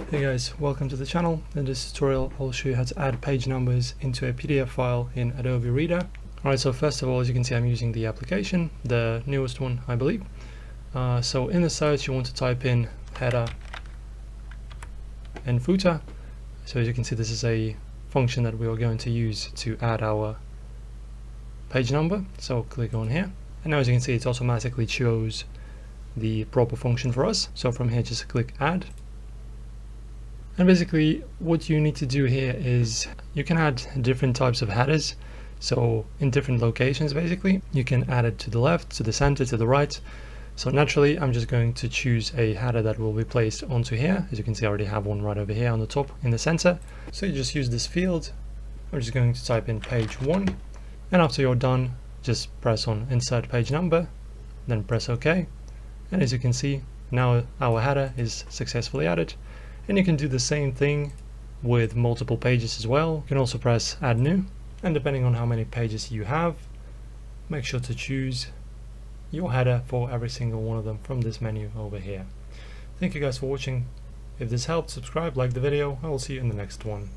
Hey guys, welcome to the channel. In this tutorial I'll show you how to add page numbers into a PDF file in Adobe Reader. Alright, so first of all, as you can see, I'm using the application, the newest one I believe. So in the search you want to type in header and footer. So as you can see, this is a function that we are going to use to add our page number. So click on here, and now as you can see it automatically chose the proper function for us. So from here just click add. And basically what you need to do here is you can add different types of headers. So in different locations, basically you can add it to the left, to the center, to the right. So naturally I'm just going to choose a header that will be placed onto here. As you can see, I already have one right over here on the top in the center. So you just use this field. I'm just going to type in page 1, and after you're done just press on insert page number, then press OK. And as you can see, now our header is successfully added. And you can do the same thing with multiple pages as well. You can also press add new, and depending on how many pages you have, make sure to choose your header for every single one of them from this menu over here. Thank you guys for watching. If this helped, subscribe, like the video. I will see you in the next one.